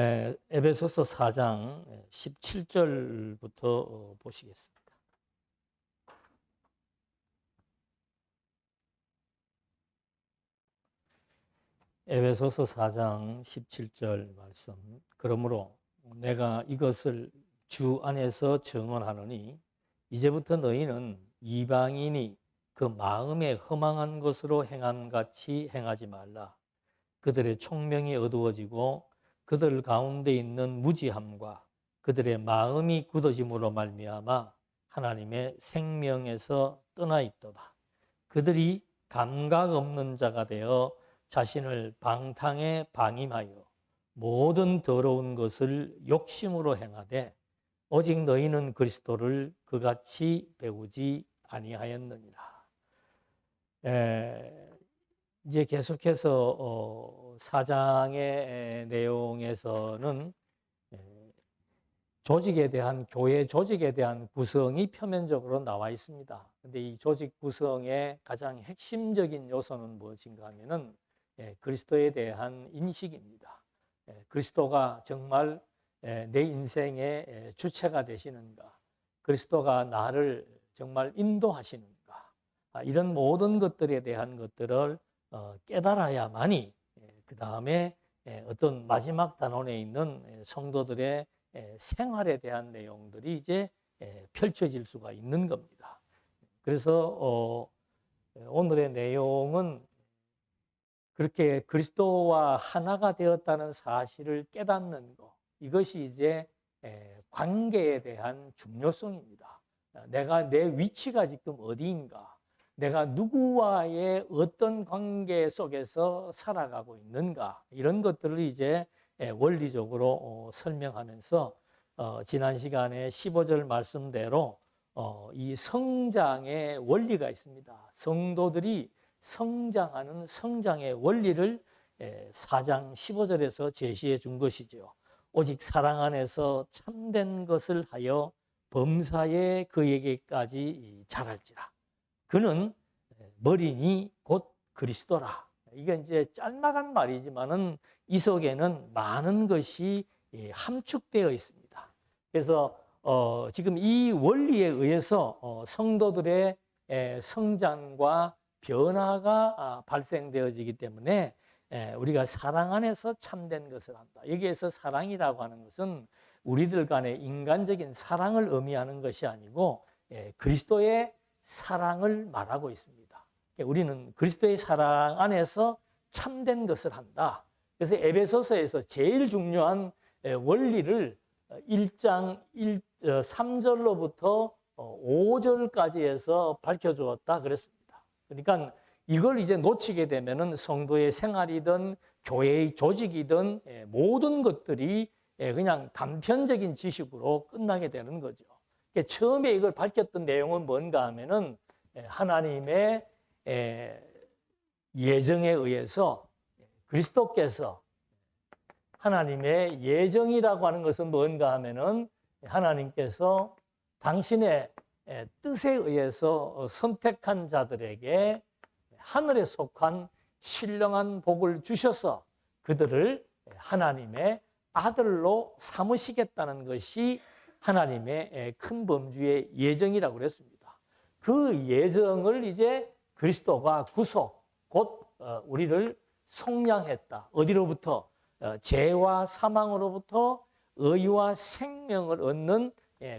에베소서 4장 17절부터 보시겠습니다. 에베소서 4장 17절 말씀. 그러므로 내가 이것을 주 안에서 증언하노니 이제부터 너희는 이방인이 그 마음에 허망한 것으로 행한 같이 행하지 말라. 그들의 총명이 어두워지고 그들 가운데 있는 무지함과 그들의 마음이 굳어짐으로 말미암아 하나님의 생명에서 떠나 있도다. 그들이 감각 없는 자가 되어 자신을 방탕에 방임하여 모든 더러운 것을 욕심으로 행하되 오직 너희는 그리스도를 그같이 배우지 아니하였느니라. 이제 계속해서 사장의 내용에서는 조직에 대한, 교회 조직에 대한 구성이 표면적으로 나와 있습니다. 그런데 이 조직 구성의 가장 핵심적인 요소는 무엇인가 하면은 그리스도에 대한 인식입니다. 그리스도가 정말 내 인생의 주체가 되시는가? 그리스도가 나를 정말 인도하시는가? 이런 모든 것들에 대한 것들을 깨달아야만이 그 다음에 어떤 마지막 단원에 있는 성도들의 생활에 대한 내용들이 이제 펼쳐질 수가 있는 겁니다. 그래서 오늘의 내용은 그렇게 그리스도와 하나가 되었다는 사실을 깨닫는 것, 이것이 이제 관계에 대한 중요성입니다. 내가 내 위치가 지금 어디인가? 내가 누구와의 어떤 관계 속에서 살아가고 있는가? 이런 것들을 이제 원리적으로 설명하면서 지난 시간에 15절 말씀대로 이 성장의 원리가 있습니다. 성도들이 성장하는 성장의 원리를 4장 15절에서 제시해 준 것이죠. 오직 사랑 안에서 참된 것을 하여 범사에 그에게까지 자랄지라. 그는 머리니 곧 그리스도라. 이게 이제 짤막한 말이지만은 이 속에는 많은 것이 함축되어 있습니다. 그래서 지금 이 원리에 의해서 성도들의 성장과 변화가 발생되어지기 때문에 우리가 사랑 안에서 참된 것을 한다. 여기에서 사랑이라고 하는 것은 우리들 간의 인간적인 사랑을 의미하는 것이 아니고 그리스도의 사랑을 말하고 있습니다. 우리는 그리스도의 사랑 안에서 참된 것을 한다. 그래서 에베소서에서 제일 중요한 원리를 1장 3절로부터 5절까지 해서 밝혀주었다 그랬습니다. 그러니까 이걸 이제 놓치게 되면은 성도의 생활이든 교회의 조직이든 모든 것들이 그냥 단편적인 지식으로 끝나게 되는 거죠. 처음에 이걸 밝혔던 내용은 뭔가 하면은 하나님의 예정에 의해서 그리스도께서 하나님의 예정이라고 하는 것은 뭔가 하면은 하나님께서 당신의 뜻에 의해서 선택한 자들에게 하늘에 속한 신령한 복을 주셔서 그들을 하나님의 아들로 삼으시겠다는 것이 하나님의 큰 범주의 예정이라고 그랬습니다. 그 예정을 이제 그리스도가 구속, 곧 우리를 속량했다. 어디로부터? 죄와 사망으로부터 의와 생명을 얻는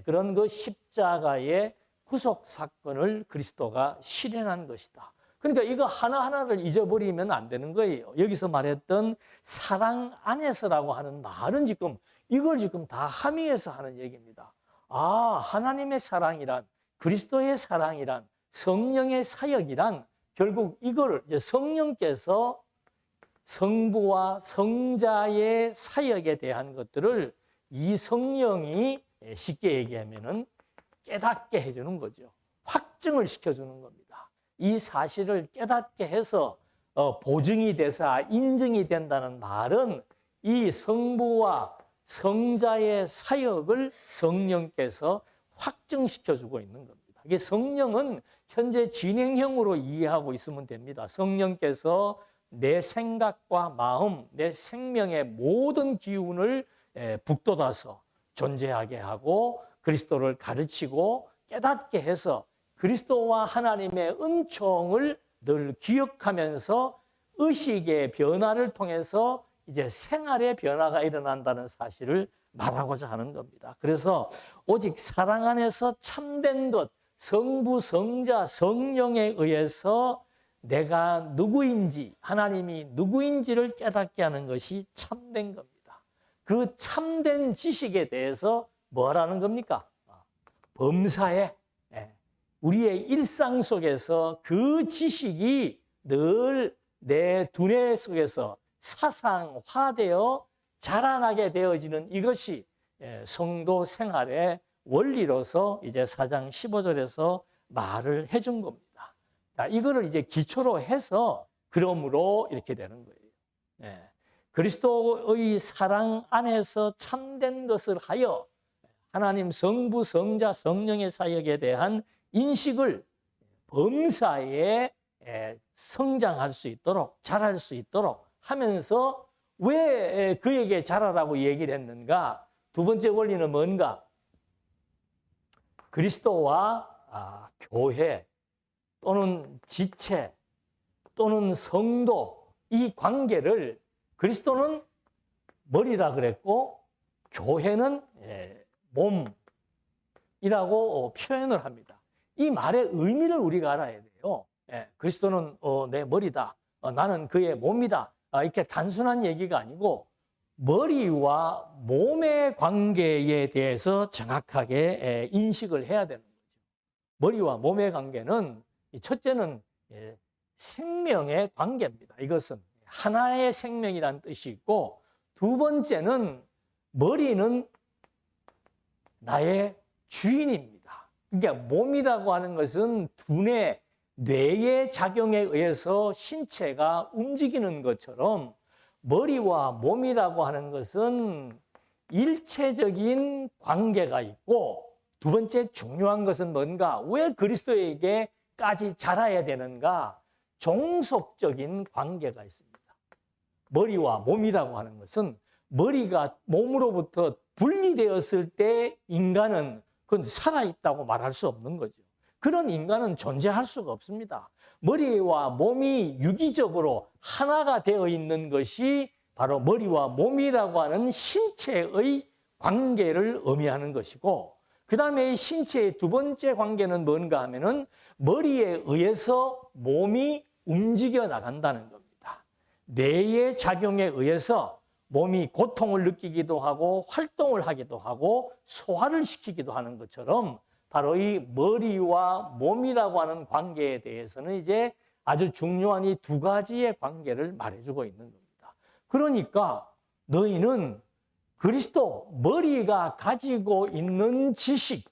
그런 그 십자가의 구속 사건을 그리스도가 실현한 것이다. 그러니까 이거 하나하나를 잊어버리면 안 되는 거예요. 여기서 말했던 사랑 안에서라고 하는 말은 지금 이걸 지금 다 함의해서 하는 얘기입니다. 하나님의 사랑이란, 그리스도의 사랑이란, 성령의 사역이란 결국 이걸 이제 성령께서 성부와 성자의 사역에 대한 것들을 이 성령이 쉽게 얘기하면은 깨닫게 해주는 거죠. 확증을 시켜주는 겁니다. 이 사실을 깨닫게 해서 보증이 돼서 인증이 된다는 말은 이 성부와 성자의 사역을 성령께서 확증시켜주고 있는 겁니다. 이게 성령은 현재 진행형으로 이해하고 있으면 됩니다. 성령께서 내 생각과 마음, 내 생명의 모든 기운을 북돋아서 존재하게 하고 그리스도를 가르치고 깨닫게 해서 그리스도와 하나님의 은총을 늘 기억하면서 의식의 변화를 통해서 이제 생활의 변화가 일어난다는 사실을 말하고자 하는 겁니다. 그래서 오직 사랑 안에서 참된 것, 성부, 성자, 성령에 의해서 내가 누구인지, 하나님이 누구인지를 깨닫게 하는 것이 참된 겁니다. 그 참된 지식에 대해서 뭐라는 겁니까? 범사에 우리의 일상 속에서 그 지식이 늘 내 두뇌 속에서 사상화되어 자라나게 되어지는 이것이 성도 생활의 원리로서 이제 4장 15절에서 말을 해준 겁니다. 자, 이거를 이제 기초로 해서 그러므로 이렇게 되는 거예요. 그리스도의 사랑 안에서 참된 것을 하여 하나님 성부, 성자, 성령의 사역에 대한 인식을 범사에 성장할 수 있도록, 자랄 수 있도록 하면서 왜 그에게 자라라고 얘기를 했는가? 두 번째 원리는 뭔가? 그리스도와 교회 또는 지체 또는 성도 이 관계를 그리스도는 머리라 그랬고 교회는 몸이라고 표현을 합니다. 이 말의 의미를 우리가 알아야 돼요. 그리스도는 내 머리다. 나는 그의 몸이다. 이렇게 단순한 얘기가 아니고 머리와 몸의 관계에 대해서 정확하게 인식을 해야 되는 거죠. 머리와 몸의 관계는 첫째는 생명의 관계입니다. 이것은 하나의 생명이라는 뜻이 있고 두 번째는 머리는 나의 주인입니다. 그러니까 몸이라고 하는 것은 두뇌, 뇌의 작용에 의해서 신체가 움직이는 것처럼 머리와 몸이라고 하는 것은 일체적인 관계가 있고 두 번째 중요한 것은 뭔가? 왜 그리스도에게까지 자라야 되는가? 종속적인 관계가 있습니다. 머리와 몸이라고 하는 것은 머리가 몸으로부터 분리되었을 때 인간은 그건 살아있다고 말할 수 없는 거죠. 그런 인간은 존재할 수가 없습니다. 머리와 몸이 유기적으로 하나가 되어 있는 것이 바로 머리와 몸이라고 하는 신체의 관계를 의미하는 것이고 그 다음에 신체의 두 번째 관계는 뭔가 하면은 머리에 의해서 몸이 움직여 나간다는 겁니다. 뇌의 작용에 의해서 몸이 고통을 느끼기도 하고 활동을 하기도 하고 소화를 시키기도 하는 것처럼 바로 이 머리와 몸이라고 하는 관계에 대해서는 이제 아주 중요한 이 두 가지의 관계를 말해주고 있는 겁니다. 그러니까 너희는 그리스도 머리가 가지고 있는 지식,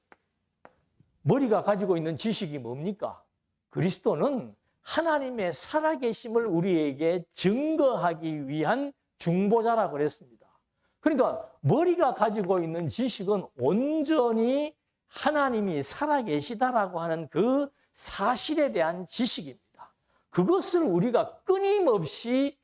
머리가 가지고 있는 지식이 뭡니까? 그리스도는 하나님의 살아계심을 우리에게 증거하기 위한 중보자라고 그랬습니다. 그러니까 머리가 가지고 있는 지식은 온전히 하나님이 살아계시다라고 하는 그 사실에 대한 지식입니다. 그것을 우리가 끊임없이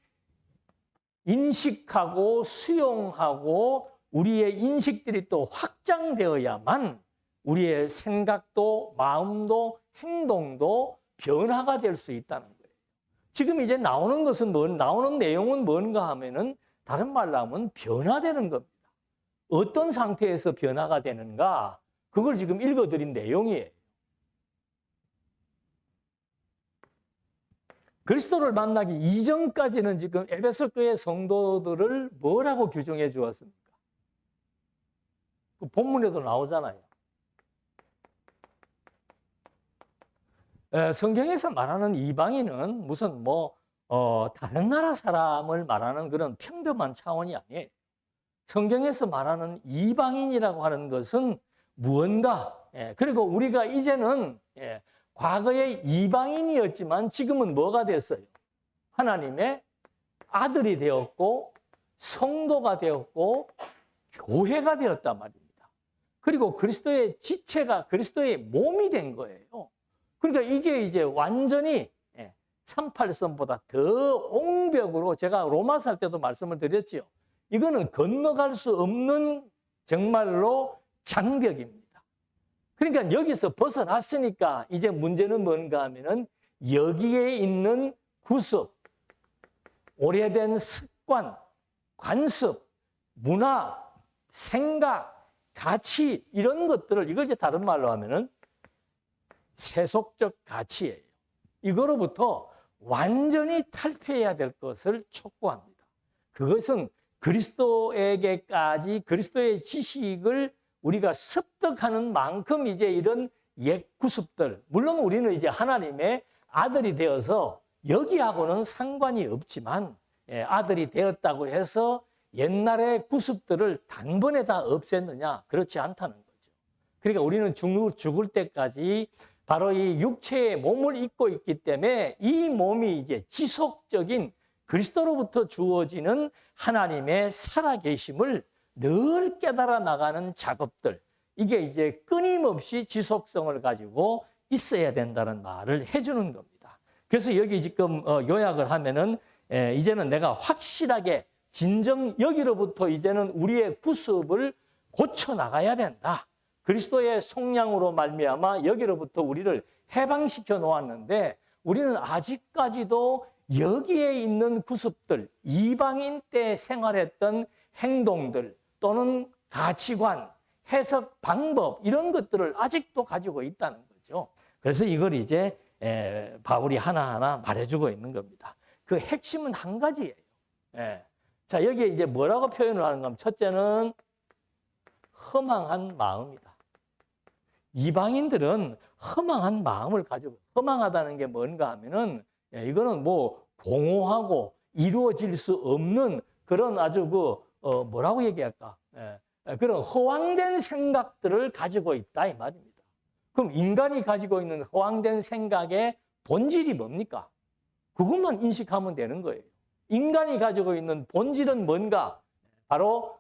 인식하고 수용하고 우리의 인식들이 또 확장되어야만 우리의 생각도 마음도 행동도 변화가 될 수 있다는 거예요. 지금 이제 나오는 것은 나오는 내용은 뭔가 하면은 다른 말로 하면 변화되는 겁니다. 어떤 상태에서 변화가 되는가? 그걸 지금 읽어드린 내용이에요. 그리스도를 만나기 이전까지는 지금 에베소 교회 성도들을 뭐라고 규정해 주었습니까? 그 본문에도 나오잖아요. 성경에서 말하는 이방인은 무슨 다른 나라 사람을 말하는 그런 평범한 차원이 아니에요. 성경에서 말하는 이방인이라고 하는 것은 무언가, 그리고 우리가 이제는 과거에 이방인이었지만 지금은 뭐가 됐어요? 하나님의 아들이 되었고 성도가 되었고 교회가 되었단 말입니다. 그리고 그리스도의 지체가 그리스도의 몸이 된 거예요. 그러니까 이게 이제 완전히 38선보다 더 옹벽으로 제가 로마서 할 때도 말씀을 드렸지요. 이거는 건너갈 수 없는 정말로 장벽입니다. 그러니까 여기서 벗어났으니까 이제 문제는 뭔가 하면은 여기에 있는 구습, 오래된 습관, 관습, 문화, 생각, 가치 이런 것들을 이걸 이제 다른 말로 하면은 세속적 가치예요. 이거로부터 완전히 탈피해야 될 것을 촉구합니다. 그것은 그리스도에게까지 그리스도의 지식을 우리가 습득하는 만큼 이제 이런 옛 구습들, 물론 우리는 이제 하나님의 아들이 되어서 여기하고는 상관이 없지만 아들이 되었다고 해서 옛날의 구습들을 단번에 다 없앴느냐? 그렇지 않다는 거죠. 그러니까 우리는 죽을 때까지 바로 이 육체의 몸을 입고 있기 때문에 이 몸이 이제 지속적인 그리스도로부터 주어지는 하나님의 살아계심을 늘 깨달아 나가는 작업들, 이게 이제 끊임없이 지속성을 가지고 있어야 된다는 말을 해주는 겁니다. 그래서 여기 지금 요약을 하면은 이제는 내가 확실하게 진정 여기로부터 이제는 우리의 구습을 고쳐 나가야 된다. 그리스도의 속량으로 말미암아 여기로부터 우리를 해방시켜 놓았는데 우리는 아직까지도 여기에 있는 구습들, 이방인 때 생활했던 행동들 또는 가치관, 해석 방법 이런 것들을 아직도 가지고 있다는 거죠. 그래서 이걸 이제 바울이 하나하나 말해주고 있는 겁니다. 그 핵심은 한 가지예요. 자, 여기에 이제 뭐라고 표현을 하는가 하면 첫째는 허망한 마음이다. 이방인들은 허망한 마음을 가지고, 허망하다는 게 뭔가 하면은 이거는 뭐 공허하고 이루어질 수 없는 그런 아주 뭐라고 얘기할까? 그런 허황된 생각들을 가지고 있다 이 말입니다. 그럼 인간이 가지고 있는 허황된 생각의 본질이 뭡니까? 그것만 인식하면 되는 거예요. 인간이 가지고 있는 본질은 뭔가? 바로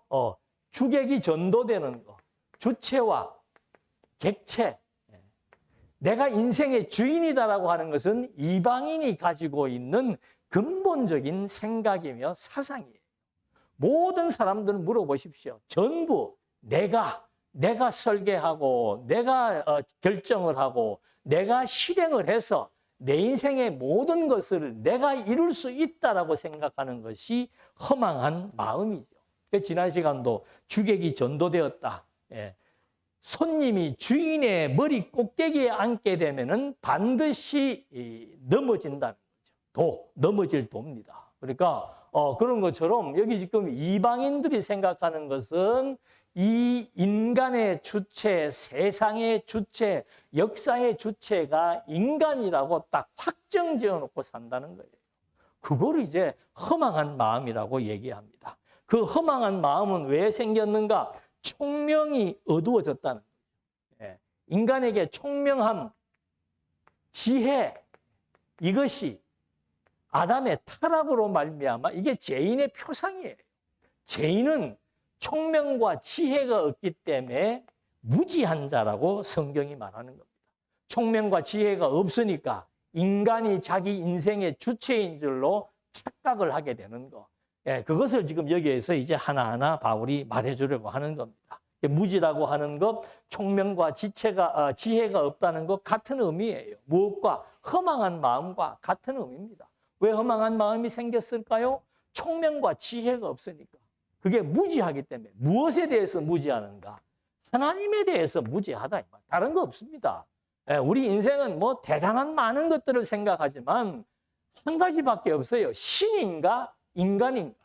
주객이 전도되는 거, 주체와 객체. 내가 인생의 주인이다라고 하는 것은 이방인이 가지고 있는 근본적인 생각이며 사상이에요. 모든 사람들은 물어보십시오. 전부 내가 설계하고 내가 결정을 하고 내가 실행을 해서 내 인생의 모든 것을 내가 이룰 수 있다라고 생각하는 것이 허망한 마음이죠. 지난 시간도 주객이 전도되었다. 손님이 주인의 머리 꼭대기에 앉게 되면은 반드시 넘어진다는 거죠. 넘어질 도입니다. 그러니까 그런 것처럼 여기 지금 이방인들이 생각하는 것은 이 인간의 주체, 세상의 주체, 역사의 주체가 인간이라고 딱 확정 지어 놓고 산다는 거예요. 그거를 이제 허망한 마음이라고 얘기합니다. 그 허망한 마음은 왜 생겼는가? 총명이 어두워졌다는 거예요. 인간에게 총명함, 지혜, 이것이 아담의 타락으로 말미암아 이게 죄인의 표상이에요. 죄인은 총명과 지혜가 없기 때문에 무지한 자라고 성경이 말하는 겁니다. 총명과 지혜가 없으니까 인간이 자기 인생의 주체인 줄로 착각을 하게 되는 거. 그것을 지금 여기에서 이제 하나하나 바울이 말해주려고 하는 겁니다. 무지라고 하는 것, 총명과 지혜가 없다는 것 같은 의미예요. 무엇과? 허망한 마음과 같은 의미입니다. 왜 허망한 마음이 생겼을까요? 총명과 지혜가 없으니까. 그게 무지하기 때문에. 무엇에 대해서 무지하는가? 하나님에 대해서 무지하다. 다른 거 없습니다. 우리 인생은 뭐 대단한 많은 것들을 생각하지만 한 가지밖에 없어요. 신인가 인간인가.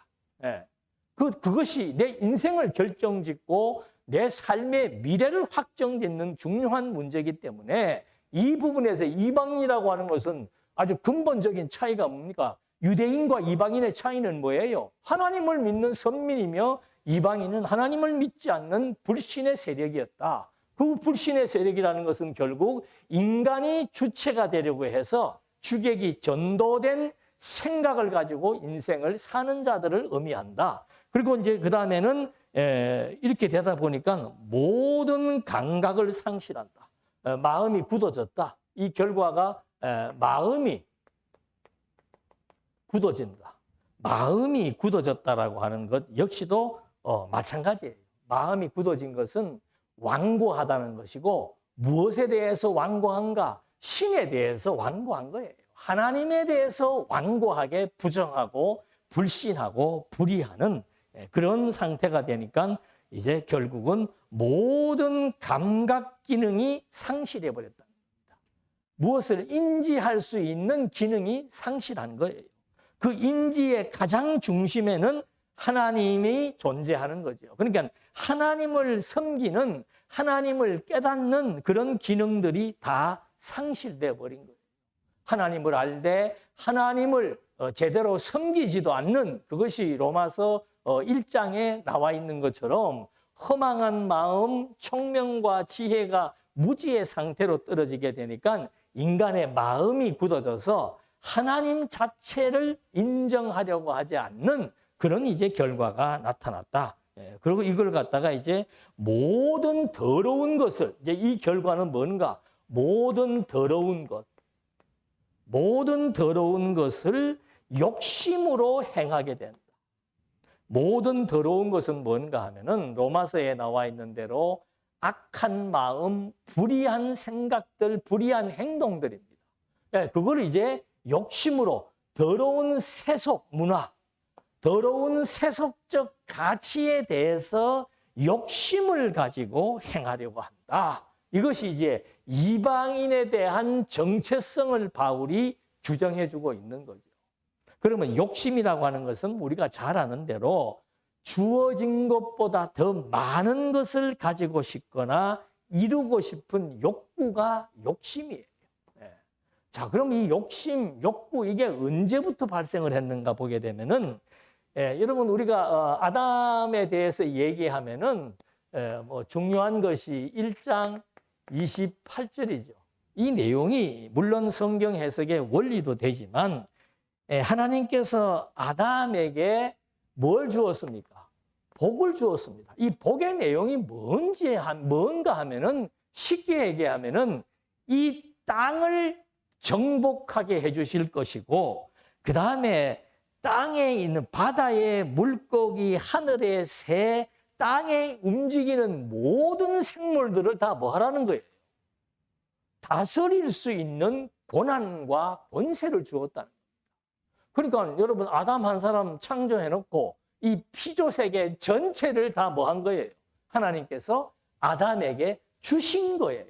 그것이 내 인생을 결정짓고 내 삶의 미래를 확정짓는 중요한 문제이기 때문에 이 부분에서 이방인이라고 하는 것은 아주 근본적인 차이가 뭡니까? 유대인과 이방인의 차이는 뭐예요? 하나님을 믿는 선민이며 이방인은 하나님을 믿지 않는 불신의 세력이었다. 그 불신의 세력이라는 것은 결국 인간이 주체가 되려고 해서 주객이 전도된 생각을 가지고 인생을 사는 자들을 의미한다. 그리고 이제 그 다음에는 이렇게 되다 보니까 모든 감각을 상실한다. 마음이 굳어졌다. 이 결과가 마음이 굳어진다. 마음이 굳어졌다라고 하는 것 역시도 마찬가지예요. 마음이 굳어진 것은 완고하다는 것이고 무엇에 대해서 완고한가? 신에 대해서 완고한 거예요. 하나님에 대해서 완고하게 부정하고 불신하고 불의하는 그런 상태가 되니까 이제 결국은 모든 감각 기능이 상실해 버렸다는 겁니다. 무엇을 인지할 수 있는 기능이 상실한 거예요. 그 인지의 가장 중심에는 하나님이 존재하는 거죠. 그러니까 하나님을 섬기는, 하나님을 깨닫는 그런 기능들이 다 상실돼 버린 거예요. 하나님을 알되 하나님을 제대로 섬기지도 않는, 그것이 로마서 1장에 나와 있는 것처럼 허망한 마음, 총명과 지혜가 무지의 상태로 떨어지게 되니까 인간의 마음이 굳어져서 하나님 자체를 인정하려고 하지 않는 그런 이제 결과가 나타났다. 그리고 이걸 갖다가 이제 모든 더러운 것을, 이제 이 결과는 뭔가? 모든 더러운 것, 모든 더러운 것을 욕심으로 행하게 된다. 모든 더러운 것은 뭔가 하면은 로마서에 나와 있는 대로 악한 마음, 불의한 생각들, 불의한 행동들입니다. 그걸 이제 욕심으로 더러운 세속 문화, 더러운 세속적 가치에 대해서 욕심을 가지고 행하려고 한다. 이것이 이제 이방인에 대한 정체성을 바울이 규정해주고 있는 거죠. 그러면 욕심이라고 하는 것은 우리가 잘 아는 대로 주어진 것보다 더 많은 것을 가지고 싶거나 이루고 싶은 욕구가 욕심이에요. 자, 그럼 이 욕심, 욕구 이게 언제부터 발생을 했는가 보게 되면은 여러분 우리가 아담에 대해서 얘기하면은 뭐 중요한 것이 1장 28절이죠. 이 내용이 물론 성경 해석의 원리도 되지만 하나님께서 아담에게 뭘 주었습니까? 복을 주었습니다. 이 복의 내용이 뭔가 하면은 쉽게 얘기하면은 이 땅을 정복하게 해주실 것이고, 그 다음에 땅에 있는 바다의 물고기, 하늘의 새, 땅에 움직이는 모든 생물들을 다 뭐 하라는 거예요? 다스릴 수 있는 권한과 권세를 주었다는 거예요. 그러니까 여러분 아담 한 사람 창조해놓고 이 피조세계 전체를 다 뭐 한 거예요? 하나님께서 아담에게 주신 거예요.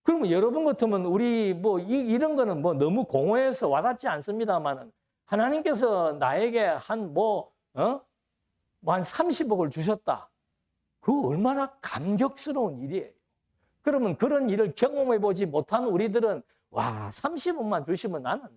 그러면 여러분 같으면 우리 뭐 이런 거는 뭐 너무 공허해서 와닿지 않습니다만은 하나님께서 나에게 한 30억을 주셨다. 그거 얼마나 감격스러운 일이에요. 그러면 그런 일을 경험해 보지 못한 우리들은 와, 30억만 주시면 나는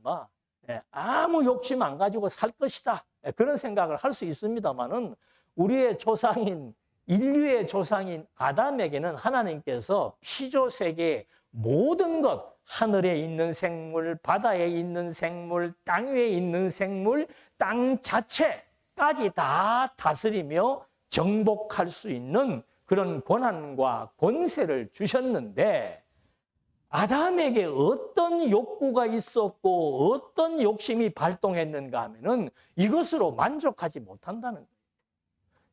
아무 욕심 안 가지고 살 것이다. 그런 생각을 할 수 있습니다만은 우리의 조상인, 인류의 조상인 아담에게는 하나님께서 피조세계의 모든 것, 하늘에 있는 생물, 바다에 있는 생물, 땅 위에 있는 생물, 땅 자체까지 다 다스리며 정복할 수 있는 그런 권한과 권세를 주셨는데 아담에게 어떤 욕구가 있었고 어떤 욕심이 발동했는가 하면은 이것으로 만족하지 못한다는 거예요.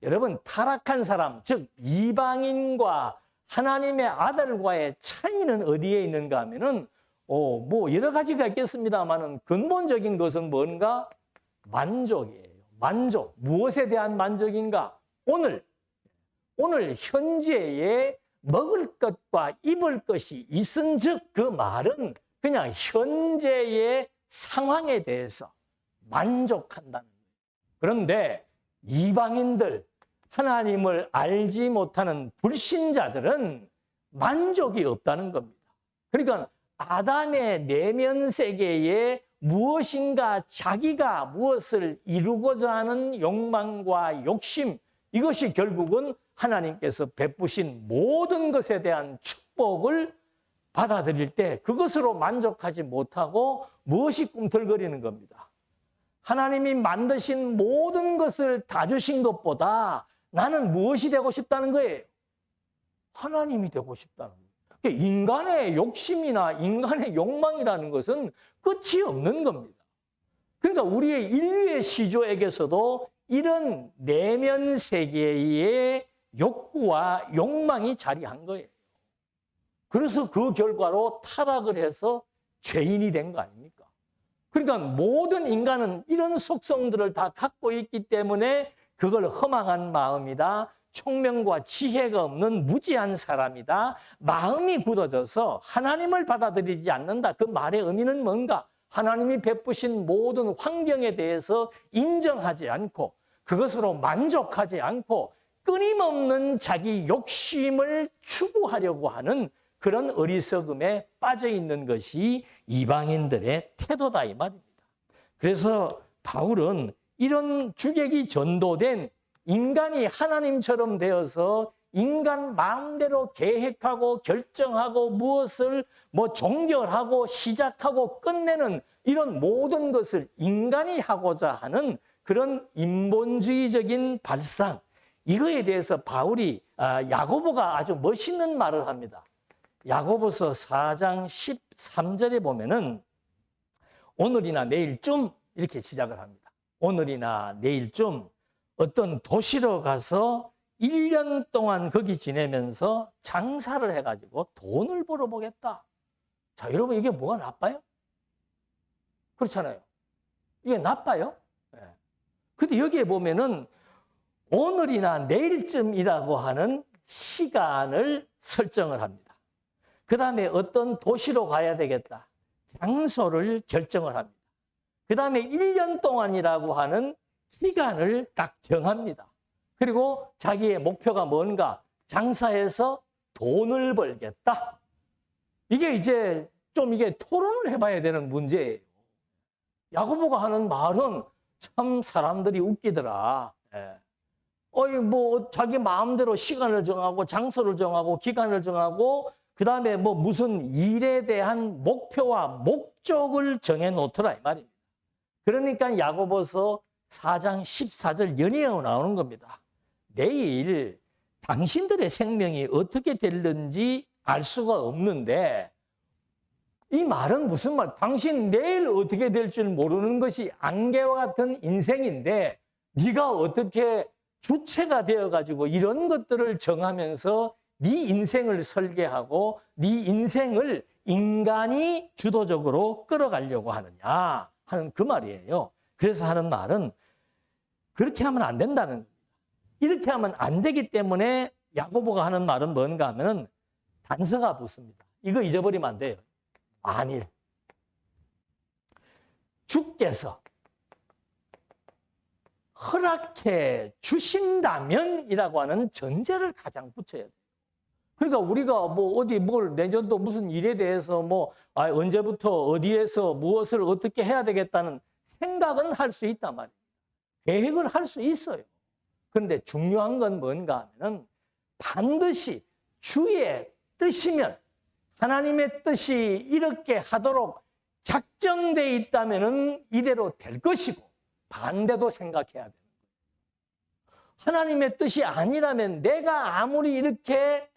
여러분, 타락한 사람, 즉 이방인과 하나님의 아들과의 차이는 어디에 있는가 하면은 뭐 여러 가지가 있겠습니다만은 근본적인 것은 뭔가? 만족이에요. 만족. 무엇에 대한 만족인가? 오늘 현재에 먹을 것과 입을 것이 있은즉 그 말은 그냥 현재의 상황에 대해서 만족한다는 거예요. 그런데 이방인들, 하나님을 알지 못하는 불신자들은 만족이 없다는 겁니다. 그러니까 아담의 내면 세계에 무엇인가 자기가 무엇을 이루고자 하는 욕망과 욕심, 이것이 결국은 하나님께서 베푸신 모든 것에 대한 축복을 받아들일 때 그것으로 만족하지 못하고 무엇이 꿈틀거리는 겁니다. 하나님이 만드신 모든 것을 다 주신 것보다 나는 무엇이 되고 싶다는 거예요? 하나님이 되고 싶다는 거예요. 그러니까 인간의 욕심이나 인간의 욕망이라는 것은 끝이 없는 겁니다. 그러니까 우리의 인류의 시조에게서도 이런 내면 세계의 욕구와 욕망이 자리한 거예요. 그래서 그 결과로 타락을 해서 죄인이 된 거 아닙니까? 그러니까 모든 인간은 이런 속성들을 다 갖고 있기 때문에 그걸 허망한 마음이다, 총명과 지혜가 없는 무지한 사람이다, 마음이 굳어져서 하나님을 받아들이지 않는다. 그 말의 의미는 뭔가? 하나님이 베푸신 모든 환경에 대해서 인정하지 않고 그것으로 만족하지 않고 끊임없는 자기 욕심을 추구하려고 하는 그런 어리석음에 빠져 있는 것이 이방인들의 태도다 이 말입니다. 그래서 바울은 이런 주객이 전도된 인간이 하나님처럼 되어서 인간 마음대로 계획하고 결정하고 무엇을 종결하고 시작하고 끝내는 이런 모든 것을 인간이 하고자 하는 그런 인본주의적인 발상, 이거에 대해서 바울이 야고보가 아주 멋있는 말을 합니다. 야고보서 4장 13절에 보면은 오늘이나 내일쯤 이렇게 시작을 합니다. 오늘이나 내일쯤 어떤 도시로 가서 1년 동안 거기 지내면서 장사를 해가지고 돈을 벌어보겠다. 자, 여러분 이게 뭐가 나빠요? 그렇잖아요. 이게 나빠요? 네. 근데 여기에 보면은 오늘이나 내일쯤이라고 하는 시간을 설정을 합니다. 그 다음에 어떤 도시로 가야 되겠다. 장소를 결정을 합니다. 그 다음에 1년 동안이라고 하는 기간을 딱 정합니다. 그리고 자기의 목표가 뭔가? 장사해서 돈을 벌겠다. 이게 이제 좀 이게 토론을 해봐야 되는 문제예요. 야고보가 하는 말은 참 사람들이 웃기더라. 예. 자기 마음대로 시간을 정하고 장소를 정하고 기간을 정하고 그 다음에 무슨 일에 대한 목표와 목적을 정해놓더라 이 말입니다. 그러니까 야고보서 4장 14절 연이어 나오는 겁니다. 내일 당신들의 생명이 어떻게 될는지 알 수가 없는데 이 말은 무슨 말? 당신 내일 어떻게 될 줄 모르는 것이 안개와 같은 인생인데 네가 어떻게 주체가 되어가지고 이런 것들을 정하면서 네 인생을 설계하고 네 인생을 인간이 주도적으로 끌어가려고 하느냐 하는 그 말이에요. 그래서 하는 말은 그렇게 하면 안 된다는 겁니다. 이렇게 하면 안 되기 때문에 야고보가 하는 말은 뭔가 하면은 단서가 붙습니다. 이거 잊어버리면 안 돼요. 만일 주께서 허락해 주신다면이라고 하는 전제를 가장 붙여야 돼요. 그러니까 우리가 어디 내년도 무슨 일에 대해서 언제부터 어디에서 무엇을 어떻게 해야 되겠다는 생각은 할 수 있단 말이에요. 계획을 할 수 있어요. 그런데 중요한 건 뭔가 하면은 반드시 주의 뜻이면 하나님의 뜻이 이렇게 하도록 작정되어 있다면은 이대로 될 것이고 반대도 생각해야 되는 거예요. 하나님의 뜻이 아니라면 내가 아무리 이렇게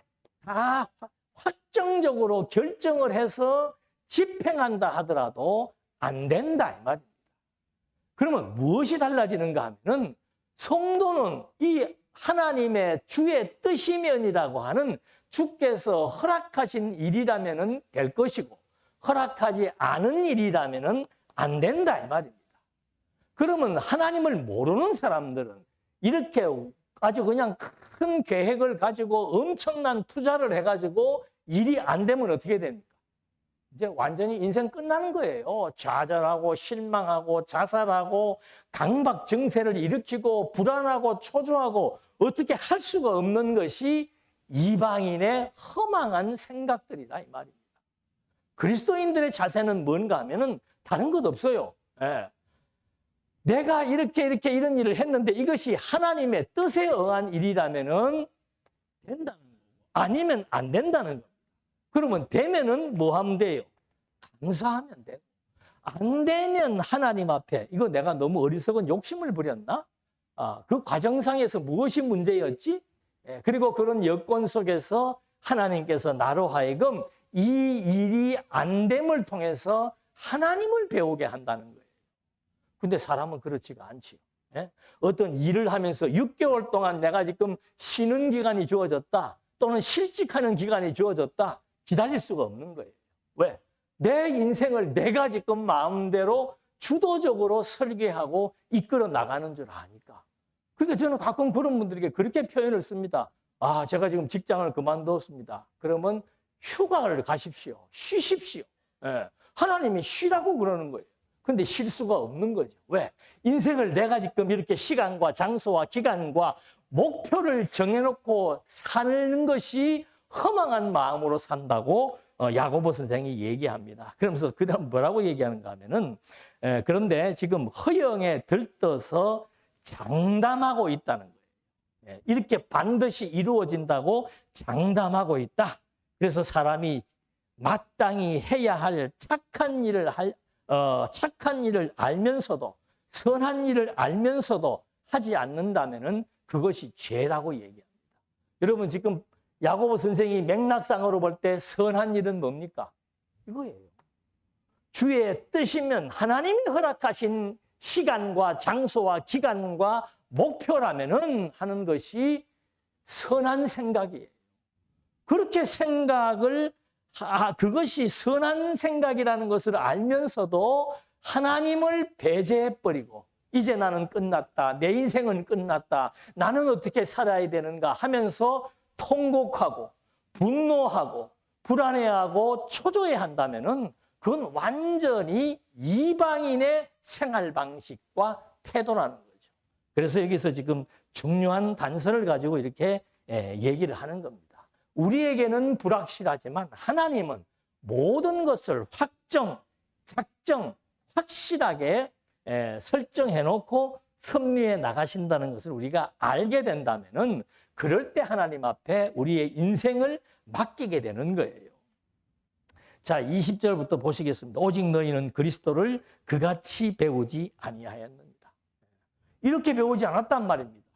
다 확정적으로 결정을 해서 집행한다 하더라도 안 된다 이 말입니다. 그러면 무엇이 달라지는가 하면은 성도는 이 하나님의 주의 뜻이면이라고 하는 주께서 허락하신 일이라면은 될 것이고 허락하지 않은 일이라면은 안 된다 이 말입니다. 그러면 하나님을 모르는 사람들은 이렇게 아주 그냥 큰 계획을 가지고 엄청난 투자를 해가지고 일이 안 되면 어떻게 됩니까? 이제 완전히 인생 끝나는 거예요. 좌절하고 실망하고 자살하고 강박 증세를 일으키고 불안하고 초조하고 어떻게 할 수가 없는 것이 이방인의 허망한 생각들이다 이 말입니다. 그리스도인들의 자세는 뭔가 하면은 다른 것 없어요. 예. 내가 이렇게 이런 일을 했는데 이것이 하나님의 뜻에 의한 일이라면은 된다는 거고 아니면 안 된다는 겁니다. 그러면 되면은 뭐 하면 돼요? 감사하면 돼요. 안 되면 하나님 앞에 이거 내가 너무 어리석은 욕심을 부렸나? 그 과정상에서 무엇이 문제였지? 그리고 그런 여건 속에서 하나님께서 나로 하여금 이 일이 안 됨을 통해서 하나님을 배우게 한다는 거예요. 근데 사람은 그렇지가 않지요. 예? 어떤 일을 하면서 6개월 동안 내가 지금 쉬는 기간이 주어졌다, 또는 실직하는 기간이 주어졌다, 기다릴 수가 없는 거예요. 왜? 내 인생을 내가 지금 마음대로 주도적으로 설계하고 이끌어 나가는 줄 아니까. 그러니까 저는 가끔 그런 분들에게 그렇게 표현을 씁니다. 아, 제가 지금 직장을 그만뒀습니다. 그러면 휴가를 가십시오. 쉬십시오. 예. 하나님이 쉬라고 그러는 거예요. 근데 쉴 수가 없는 거죠. 왜? 인생을 내가 지금 이렇게 시간과 장소와 기간과 목표를 정해놓고 사는 것이 허망한 마음으로 산다고 야고보 선생이 얘기합니다. 그러면서 그 다음 뭐라고 얘기하는가 하면은, 그런데 지금 허영에 들떠서 장담하고 있다는 거예요. 이렇게 반드시 이루어진다고 장담하고 있다. 그래서 사람이 마땅히 해야 할 착한 일을 알면서도, 선한 일을 알면서도 하지 않는다면은 그것이 죄라고 얘기합니다. 여러분, 지금 야고보 선생이 맥락상으로 볼 때 선한 일은 뭡니까? 이거예요. 주의 뜻이면 하나님이 허락하신 시간과 장소와 기간과 목표라면은 하는 것이 선한 생각이에요. 그렇게 그것이 선한 생각이라는 것을 알면서도 하나님을 배제해버리고, 이제 나는 끝났다, 내 인생은 끝났다, 나는 어떻게 살아야 되는가 하면서 통곡하고 분노하고 불안해하고 초조해한다면은 그건 완전히 이방인의 생활 방식과 태도라는 거죠. 그래서 여기서 지금 중요한 단서를 가지고 이렇게 얘기를 하는 겁니다. 우리에게는 불확실하지만 하나님은 모든 것을 확실하게 설정해놓고 섭리해 나가신다는 것을 우리가 알게 된다면은 그럴 때 하나님 앞에 우리의 인생을 맡기게 되는 거예요. 자, 20절부터 보시겠습니다. 오직 너희는 그리스도를 그같이 배우지 아니하였느니라. 이렇게 배우지 않았단 말입니다.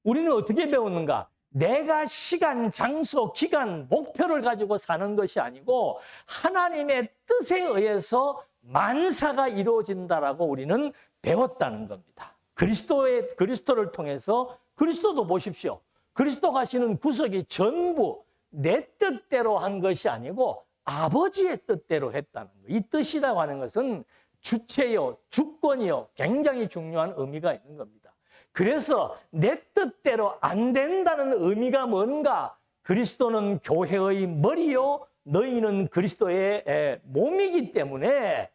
우리는 어떻게 배웠는가? 내가 시간, 장소, 기간, 목표를 가지고 사는 것이 아니고 하나님의 뜻에 의해서 만사가 이루어진다라고 우리는 배웠다는 겁니다. 그리스도를 통해서, 그리스도도 보십시오. 그리스도가 하시는 구속이 전부 내 뜻대로 한 것이 아니고 아버지의 뜻대로 했다는 거예요. 이 뜻이라고 하는 것은 주체요, 주권이요, 굉장히 중요한 의미가 있는 겁니다. 그래서 내 뜻대로 안 된다는 의미가 뭔가? 그리스도는 교회의 머리요, 너희는 그리스도의 몸이기 때문에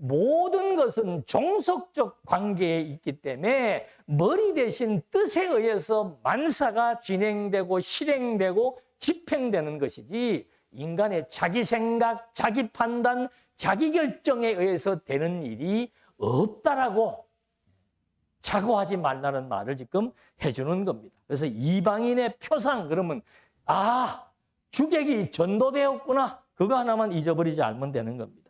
모든 것은 종속적 관계에 있기 때문에 머리 대신 뜻에 의해서 만사가 진행되고 실행되고 집행되는 것이지, 인간의 자기 생각, 자기 판단, 자기 결정에 의해서 되는 일이 없다라고 자고하지 말라는 말을 지금 해주는 겁니다. 그래서 이방인의 표상, 그러면 주객이 전도되었구나, 그거 하나만 잊어버리지 않으면 되는 겁니다.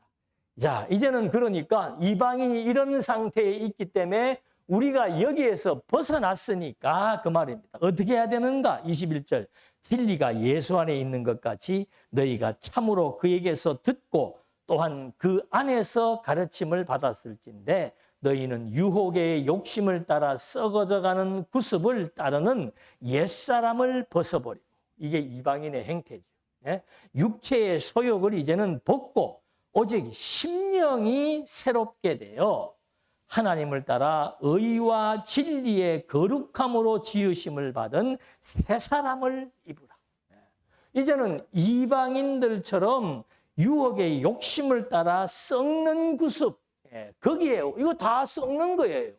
자, 이제는 그러니까 이방인이 이런 상태에 있기 때문에 우리가 여기에서 벗어났으니까 그 말입니다. 어떻게 해야 되는가? 21절. 진리가 예수 안에 있는 것 같이 너희가 참으로 그에게서 듣고 또한 그 안에서 가르침을 받았을진데 너희는 유혹의 욕심을 따라 썩어져가는 구습을 따르는 옛사람을 벗어버리고, 이게 이방인의 행태죠. 육체의 소욕을 이제는 벗고 오직 심령이 새롭게 되어 하나님을 따라 의와 진리의 거룩함으로 지으심을 받은 새 사람을 입으라. 이제는 이방인들처럼 유혹의 욕심을 따라 썩는 구습, 거기에 이거 다 썩는 거예요.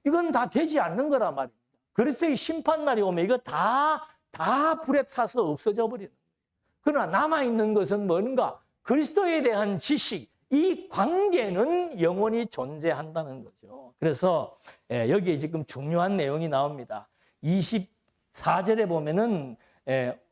이건 다 되지 않는 거란 말입니다. 그리스도의 심판날이 오면 이거 다 불에 타서 없어져 버리는 거예요. 그러나 남아있는 것은 뭔가? 그리스도에 대한 지식, 이 관계는 영원히 존재한다는 거죠. 그래서 여기에 지금 중요한 내용이 나옵니다. 24절에 보면은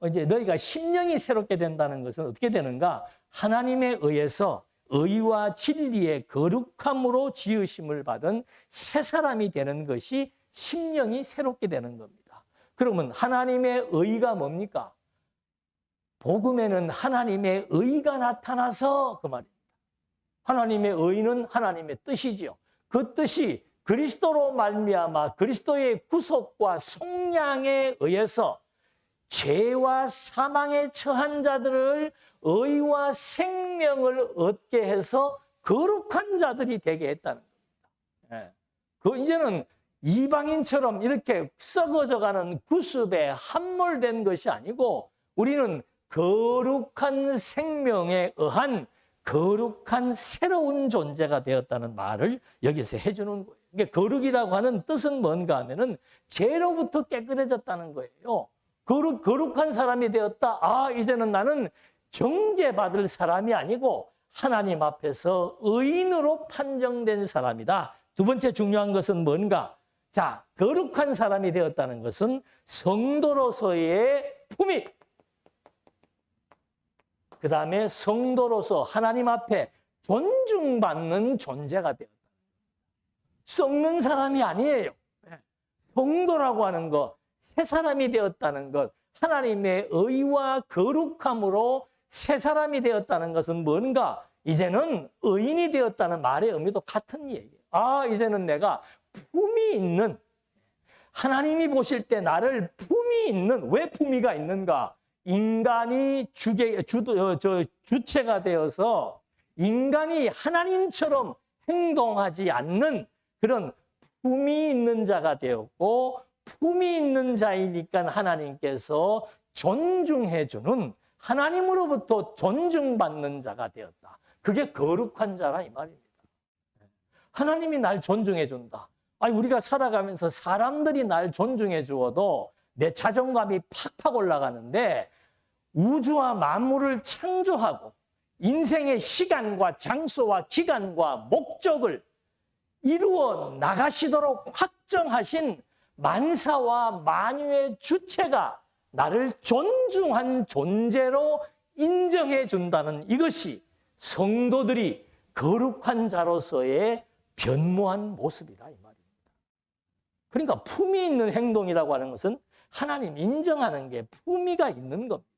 이제 너희가 심령이 새롭게 된다는 것은 어떻게 되는가? 하나님에 의해서 의와 진리의 거룩함으로 지으심을 받은 새 사람이 되는 것이 심령이 새롭게 되는 겁니다. 그러면 하나님의 의가 뭡니까? 복음에는 하나님의 의가 나타나서 그 말입니다. 하나님의 의는 하나님의 뜻이지요. 그 뜻이 그리스도로 말미암아 그리스도의 구속과 속량에 의해서 죄와 사망에 처한 자들을 의와 생명을 얻게 해서 거룩한 자들이 되게 했다는 겁니다. 그 이제는 이방인처럼 이렇게 썩어져가는 구습에 함몰된 것이 아니고 우리는 거룩한 생명에 의한 거룩한 새로운 존재가 되었다는 말을 여기서 해주는 거예요. 이게 거룩이라고 하는 뜻은 뭔가 하면은 죄로부터 깨끗해졌다는 거예요. 거룩한 사람이 되었다. 아, 이제는 나는 정죄받을 사람이 아니고 하나님 앞에서 의인으로 판정된 사람이다. 두 번째 중요한 것은 뭔가? 자, 거룩한 사람이 되었다는 것은 성도로서의 품위, 그 다음에 성도로서 하나님 앞에 존중받는 존재가 되었다. 썩는 사람이 아니에요. 성도라고 하는 것, 새 사람이 되었다는 것, 하나님의 의와 거룩함으로 새 사람이 되었다는 것은 뭔가? 이제는 의인이 되었다는 말의 의미도 같은 얘기예요. 아, 이제는 내가 품이 있는, 하나님이 보실 때 나를 품이 있는, 왜 품위가 있는가? 인간이 주체가 되어서 인간이 하나님처럼 행동하지 않는 그런 품이 있는 자가 되었고, 품이 있는 자이니까 하나님께서 존중해주는, 하나님으로부터 존중받는 자가 되었다. 그게 거룩한 자라 이 말입니다. 하나님이 날 존중해준다. 아니, 우리가 살아가면서 사람들이 날 존중해 주어도 내 자존감이 팍팍 올라가는데, 우주와 만물을 창조하고 인생의 시간과 장소와 기간과 목적을 이루어 나가시도록 확정하신 만사와 만유의 주체가 나를 존중한 존재로 인정해 준다는 이것이 성도들이 거룩한 자로서의 변모한 모습이다 이 말입니다. 그러니까 품위 있는 행동이라고 하는 것은 하나님 인정하는 게 품위가 있는 겁니다.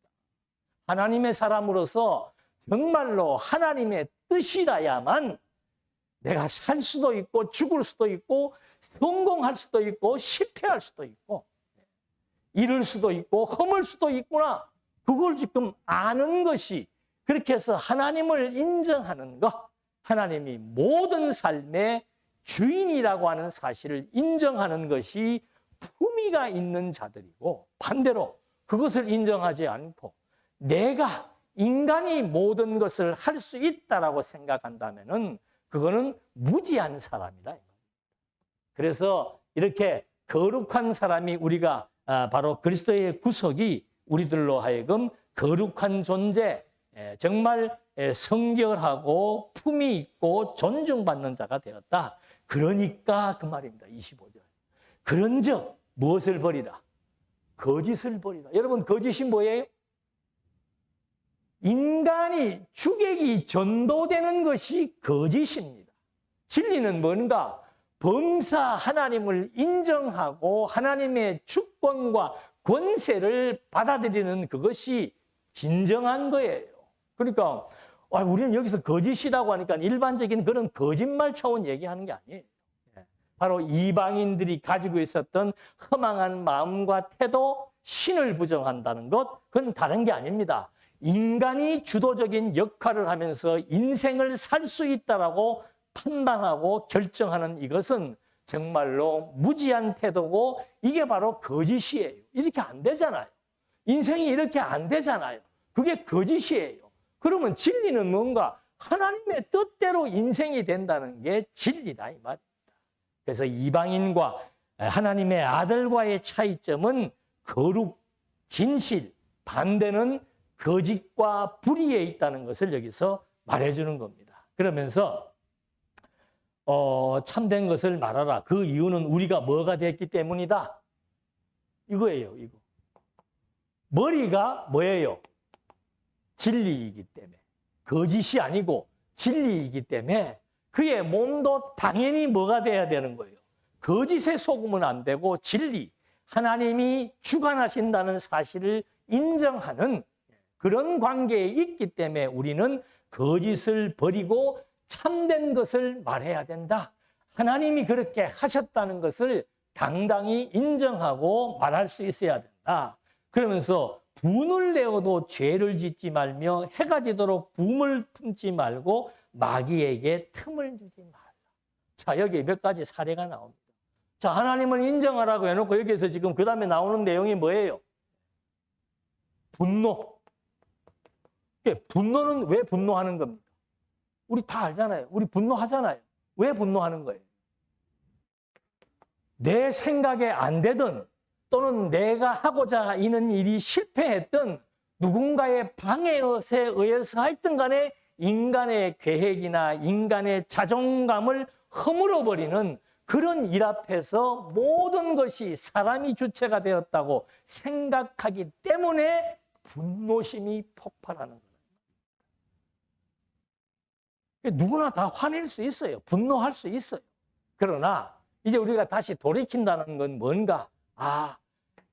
하나님의 사람으로서 정말로 하나님의 뜻이라야만 내가 살 수도 있고 죽을 수도 있고 성공할 수도 있고 실패할 수도 있고 잃을 수도 있고 허물 수도 있구나. 그걸 지금 아는 것이, 그렇게 해서 하나님을 인정하는 것, 하나님이 모든 삶의 주인이라고 하는 사실을 인정하는 것이 품위가 있는 자들이고, 반대로 그것을 인정하지 않고 내가 인간이 모든 것을 할 수 있다라고 생각한다면은 그거는 무지한 사람이다. 그래서 이렇게 거룩한 사람이 우리가 바로 그리스도의 구속이 우리들로 하여금 거룩한 존재, 정말 성결하고 품위 있고 존중받는 자가 되었다. 그러니까 그 말입니다. 25절. 그런즉 무엇을 버리라? 거짓을 버리라. 여러분, 거짓이 뭐예요? 인간이 주객이 전도되는 것이 거짓입니다. 진리는 뭔가? 범사 하나님을 인정하고 하나님의 주권과 권세를 받아들이는 그것이 진정한 거예요. 그러니까 우리는 여기서 거짓이라고 하니까 일반적인 그런 거짓말 차원 얘기하는 게 아니에요. 바로 이방인들이 가지고 있었던 허망한 마음과 태도, 신을 부정한다는 것, 그건 다른 게 아닙니다. 인간이 주도적인 역할을 하면서 인생을 살 수 있다라고 판단하고 결정하는 이것은 정말로 무지한 태도고, 이게 바로 거짓이에요. 이렇게 안 되잖아요. 인생이 이렇게 안 되잖아요. 그게 거짓이에요. 그러면 진리는 뭔가? 하나님의 뜻대로 인생이 된다는 게 진리다 이 말입니다. 그래서 이방인과 하나님의 아들과의 차이점은 거룩, 진실, 반대는 거짓과 불의에 있다는 것을 여기서 말해주는 겁니다. 그러면서 참된 것을 말하라. 그 이유는 우리가 뭐가 됐기 때문이다. 이거예요. 이거. 머리가 뭐예요? 진리이기 때문에. 거짓이 아니고 진리이기 때문에 그의 몸도 당연히 뭐가 돼야 되는 거예요? 거짓에 속으면 안 되고 진리, 하나님이 주관하신다는 사실을 인정하는 그런 관계에 있기 때문에 우리는 거짓을 버리고 참된 것을 말해야 된다. 하나님이 그렇게 하셨다는 것을 당당히 인정하고 말할 수 있어야 된다. 그러면서 분을 내어도 죄를 짓지 말며 해가 지도록 붐을 품지 말고 마귀에게 틈을 주지 말라. 자, 여기 몇 가지 사례가 나옵니다. 자, 하나님을 인정하라고 해놓고 여기에서 지금 그 다음에 나오는 내용이 뭐예요? 분노. 분노는 왜 분노하는 겁니까? 우리 다 알잖아요. 우리 분노하잖아요. 왜 분노하는 거예요? 내 생각에 안 되든 또는 내가 하고자 하는 일이 실패했든 누군가의 방해에 의해서 하여튼 간에 인간의 계획이나 인간의 자존감을 허물어버리는 그런 일 앞에서 모든 것이 사람이 주체가 되었다고 생각하기 때문에 분노심이 폭발하는 거예요. 누구나 다 화낼 수 있어요. 분노할 수 있어요. 그러나 이제 우리가 다시 돌이킨다는 건 뭔가?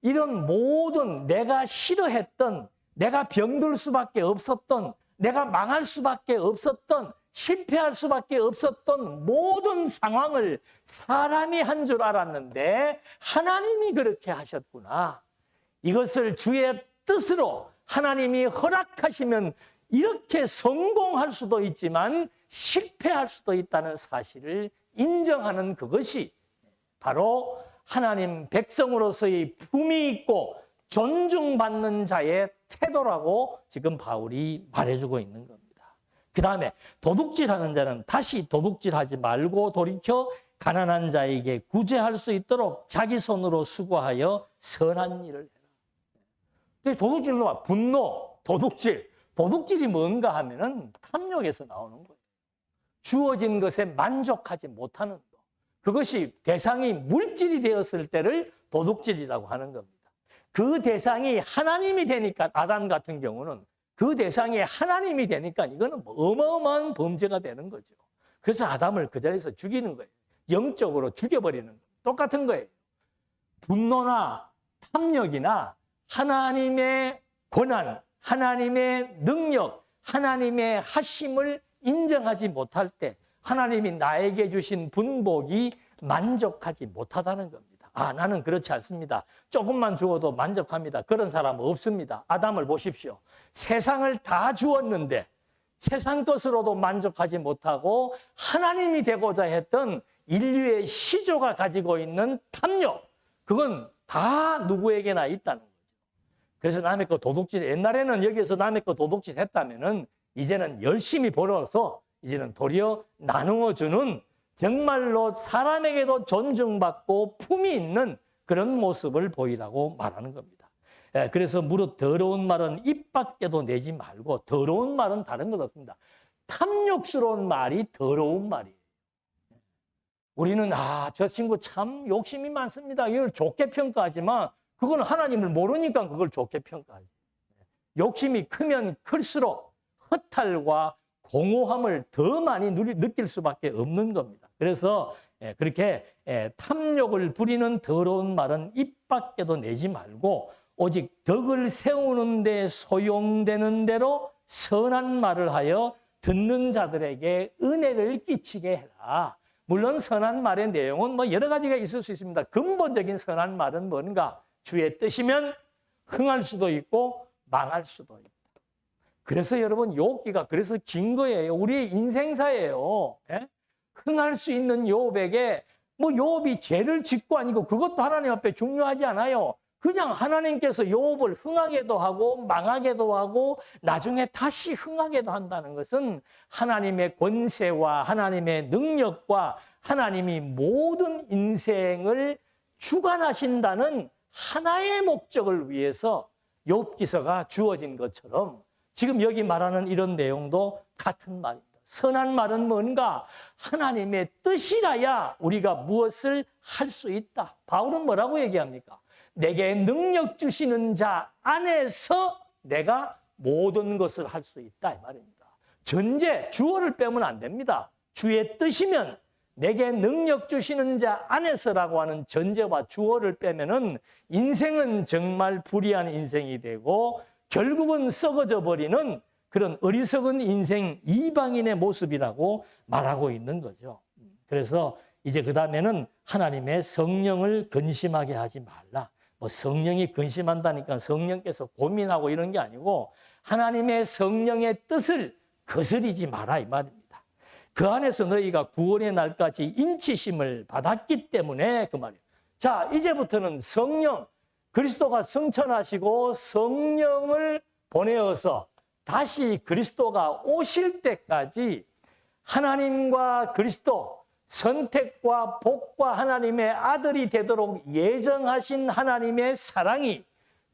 이런 모든 내가 싫어했던, 내가 병들 수밖에 없었던, 내가 망할 수밖에 없었던, 실패할 수밖에 없었던 모든 상황을 사람이 한 줄 알았는데 하나님이 그렇게 하셨구나. 이것을 주의 뜻으로 하나님이 허락하시면 이렇게 성공할 수도 있지만 실패할 수도 있다는 사실을 인정하는 그것이 바로 하나님 백성으로서의 품위 있고 존중받는 자의 태도라고 지금 바울이 말해주고 있는 겁니다. 그 다음에 도둑질하는 자는 다시 도둑질하지 말고 돌이켜 가난한 자에게 구제할 수 있도록 자기 손으로 수고하여 선한 일을 해라. 도둑질로 분노, 도둑질. 도둑질이 뭔가 하면은 탐욕에서 나오는 거예요. 주어진 것에 만족하지 못하는 것. 그것이 대상이 물질이 되었을 때를 도둑질이라고 하는 겁니다. 그 대상이 하나님이 되니까 아담 같은 경우는 그 대상이 하나님이 되니까 이거는 어마어마한 범죄가 되는 거죠. 그래서 아담을 그 자리에서 죽이는 거예요. 영적으로 죽여버리는 거예요. 똑같은 거예요. 분노나 탐욕이나 하나님의 권한, 하나님의 능력, 하나님의 하심을 인정하지 못할 때 하나님이 나에게 주신 분복이 만족하지 못하다는 겁니다. 나는 그렇지 않습니다. 조금만 주어도 만족합니다. 그런 사람은 없습니다. 아담을 보십시오. 세상을 다 주었는데 세상 것으로도 만족하지 못하고 하나님이 되고자 했던 인류의 시조가 가지고 있는 탐욕, 그건 다 누구에게나 있다는 거죠. 그래서 남의 거 도둑질, 옛날에는 여기에서 남의 거 도둑질 했다면은 이제는 열심히 벌어서 이제는 도리어 나누어주는 정말로 사람에게도 존중받고 품이 있는 그런 모습을 보이라고 말하는 겁니다. 그래서 무릇 더러운 말은 입 밖에도 내지 말고, 더러운 말은 다른 것 없습니다. 탐욕스러운 말이 더러운 말이에요. 우리는 저 친구 참 욕심이 많습니다. 이걸 좋게 평가하지만 그건 하나님을 모르니까 그걸 좋게 평가하죠. 욕심이 크면 클수록 허탈과 공허함을 더 많이 느낄 수밖에 없는 겁니다. 그래서 그렇게 탐욕을 부리는 더러운 말은 입 밖에도 내지 말고 오직 덕을 세우는 데 소용되는 대로 선한 말을 하여 듣는 자들에게 은혜를 끼치게 해라. 물론 선한 말의 내용은 여러 가지가 있을 수 있습니다. 근본적인 선한 말은 뭔가? 주의 뜻이면 흥할 수도 있고 망할 수도 있다. 그래서 여러분 욥기가 그래서 긴 거예요. 우리의 인생사예요. 흥할 수 있는 욥에게 욥이 죄를 짓고 아니고 그것도 하나님 앞에 중요하지 않아요. 그냥 하나님께서 욥을 흥하게도 하고 망하게도 하고 나중에 다시 흥하게도 한다는 것은 하나님의 권세와 하나님의 능력과 하나님이 모든 인생을 주관하신다는 하나의 목적을 위해서 욥기서가 주어진 것처럼 지금 여기 말하는 이런 내용도 같은 말입니다. 선한 말은 뭔가? 하나님의 뜻이라야 우리가 무엇을 할 수 있다. 바울은 뭐라고 얘기합니까? 내게 능력 주시는 자 안에서 내가 모든 것을 할 수 있다 이 말입니다. 전제, 주어를 빼면 안 됩니다. 주의 뜻이면 내게 능력 주시는 자 안에서라고 하는 전제와 주어를 빼면은 인생은 정말 불의한 인생이 되고 결국은 썩어져 버리는 그런 어리석은 인생 이방인의 모습이라고 말하고 있는 거죠. 그래서 이제 그 다음에는 하나님의 성령을 근심하게 하지 말라. 뭐 성령이 근심한다니까 성령께서 고민하고 이런 게 아니고 하나님의 성령의 뜻을 거스리지 마라 이 말입니다. 그 안에서 너희가 구원의 날까지 인치심을 받았기 때문에 그 말이에요. 자, 이제부터는 성령, 그리스도가 성천하시고 성령을 보내어서 다시 그리스도가 오실 때까지 하나님과 그리스도, 선택과 복과 하나님의 아들이 되도록 예정하신 하나님의 사랑이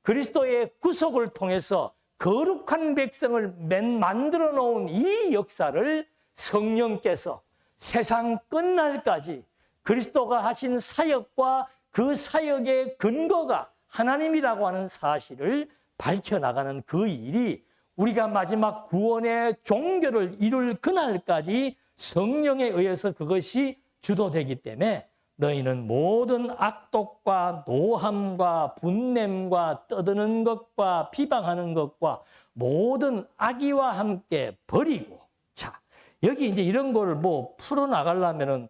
그리스도의 구속을 통해서 거룩한 백성을 만들어 놓은 이 역사를 성령께서 세상 끝날까지 그리스도가 하신 사역과 그 사역의 근거가 하나님이라고 하는 사실을 밝혀나가는 그 일이 우리가 마지막 구원의 종교를 이룰 그날까지 성령에 의해서 그것이 주도되기 때문에 너희는 모든 악독과 노함과 분냄과 떠드는 것과 비방하는 것과 모든 악의와 함께 버리고, 자, 여기 이제 이런 거를 뭐 풀어나가려면은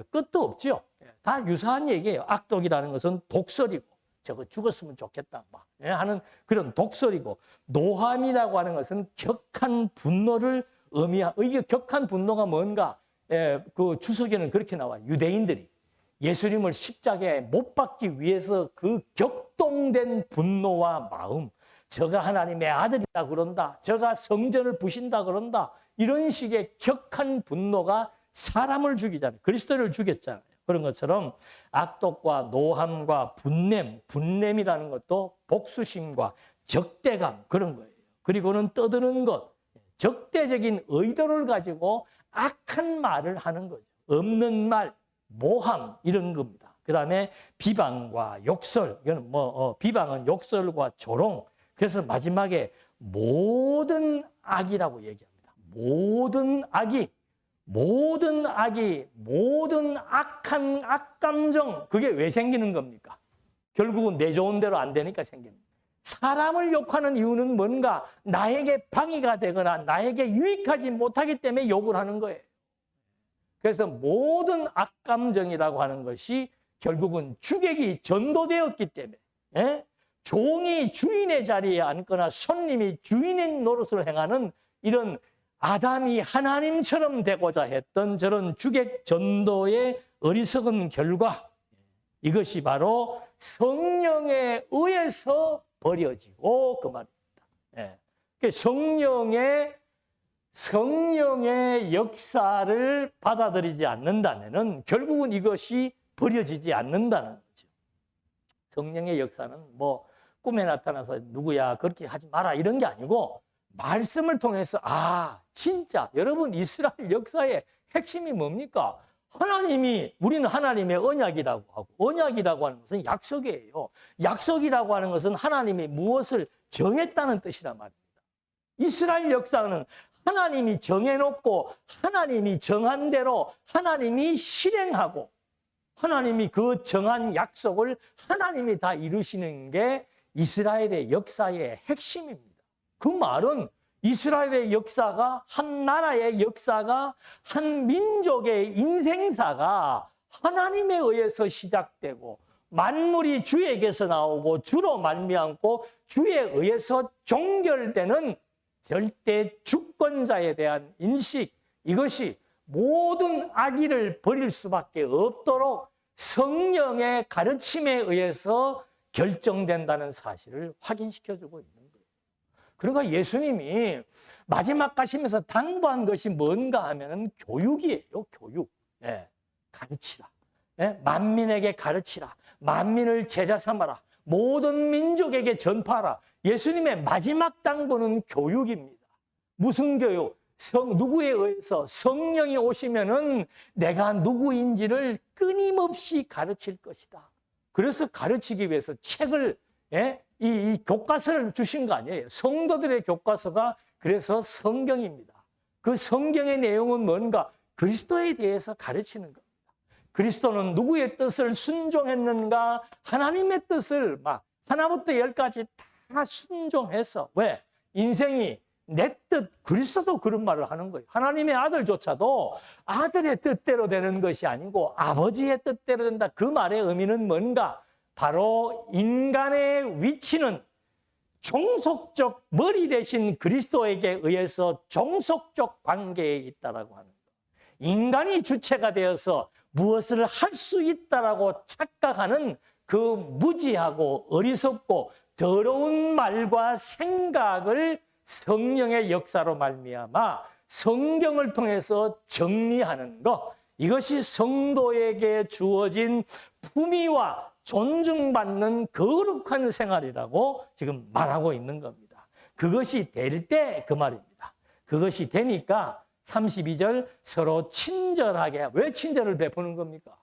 끝도 없죠. 다 유사한 얘기예요. 악독이라는 것은 독설이고, 저거 죽었으면 좋겠다 막 하는 그런 독설이고, 노함이라고 하는 것은 격한 분노를 이게 격한 분노가 뭔가? 그 주석에는 그렇게 나와요. 유대인들이 예수님을 십자가에 못 박기 위해서 그 격동된 분노와 마음, 저가 하나님의 아들이다 그런다, 저가 성전을 부신다 그런다, 이런 식의 격한 분노가 사람을 죽이잖아요. 그리스도를 죽였잖아요. 그런 것처럼 악독과 노함과 분냄이라는 것도 복수심과 적대감, 그런 거예요. 그리고는 떠드는 것, 적대적인 의도를 가지고 악한 말을 하는 거죠. 없는 말, 모함, 이런 겁니다. 그 다음에 비방과 욕설, 이건 비방은 욕설과 조롱. 그래서 마지막에 모든 악이라고 얘기합니다. 모든 악한 악감정, 그게 왜 생기는 겁니까? 결국은 내 좋은 대로 안 되니까 생깁니다. 사람을 욕하는 이유는 뭔가? 나에게 방해가 되거나 나에게 유익하지 못하기 때문에 욕을 하는 거예요. 그래서 모든 악감정이라고 하는 것이 결국은 주객이 전도되었기 때문에, 종이 주인의 자리에 앉거나 손님이 주인의 노릇을 행하는 이런 아담이 하나님처럼 되고자 했던 저런 주객 전도의 어리석은 결과, 이것이 바로 성령에 의해서 버려지고 그 말입니다. 성령의 역사를 받아들이지 않는다면은 결국은 이것이 버려지지 않는다는 거죠. 성령의 역사는 뭐 꿈에 나타나서 누구야 그렇게 하지 마라 이런 게 아니고, 말씀을 통해서 진짜 여러분, 이스라엘 역사의 핵심이 뭡니까? 우리는 하나님의 언약이라고 하고, 언약이라고 하는 것은 약속이에요. 약속이라고 하는 것은 하나님이 무엇을 정했다는 뜻이란 말입니다. 이스라엘 역사는 하나님이 정해놓고 하나님이 정한 대로 하나님이 실행하고, 하나님이 그 정한 약속을 하나님이 다 이루시는 게 이스라엘의 역사의 핵심입니다. 그 말은 이스라엘의 역사가, 한 나라의 역사가, 한 민족의 인생사가 하나님에 의해서 시작되고 만물이 주에게서 나오고 주로 말미암고 주에 의해서 종결되는 절대 주권자에 대한 인식, 이것이 모든 악의를 버릴 수밖에 없도록 성령의 가르침에 의해서 결정된다는 사실을 확인시켜주고 있는 거예요. 그러니까 예수님이 마지막 가시면서 당부한 것이 뭔가 하면은 교육이에요. 교육. 가르치라. 만민에게 가르치라. 만민을 제자 삼아라. 모든 민족에게 전파하라. 예수님의 마지막 당부는 교육입니다. 무슨 교육? 누구에 의해서? 성령이 오시면은 내가 누구인지를 끊임없이 가르칠 것이다. 그래서 가르치기 위해서 책을, 이 교과서를 주신 거 아니에요. 성도들의 교과서가 그래서 성경입니다. 그 성경의 내용은 뭔가? 그리스도에 대해서 가르치는 겁니다. 그리스도는 누구의 뜻을 순종했는가? 하나님의 뜻을 막 하나부터 열까지 다 순종해서, 왜? 인생이 내 뜻, 그리스도도 그런 말을 하는 거예요. 하나님의 아들조차도 아들의 뜻대로 되는 것이 아니고 아버지의 뜻대로 된다. 그 말의 의미는 뭔가? 바로 인간의 위치는 종속적 머리 대신 그리스도에게 의해서 종속적 관계에 있다라고 하는 거예요. 인간이 주체가 되어서 무엇을 할 수 있다라고 착각하는 그 무지하고 어리석고 더러운 말과 생각을 성령의 역사로 말미암아 성경을 통해서 정리하는 것, 이것이 성도에게 주어진 품위와 존중받는 거룩한 생활이라고 지금 말하고 있는 겁니다. 그것이 될 때 그 말입니다. 그것이 되니까 32절 서로 친절하게. 왜 친절을 베푸는 겁니까?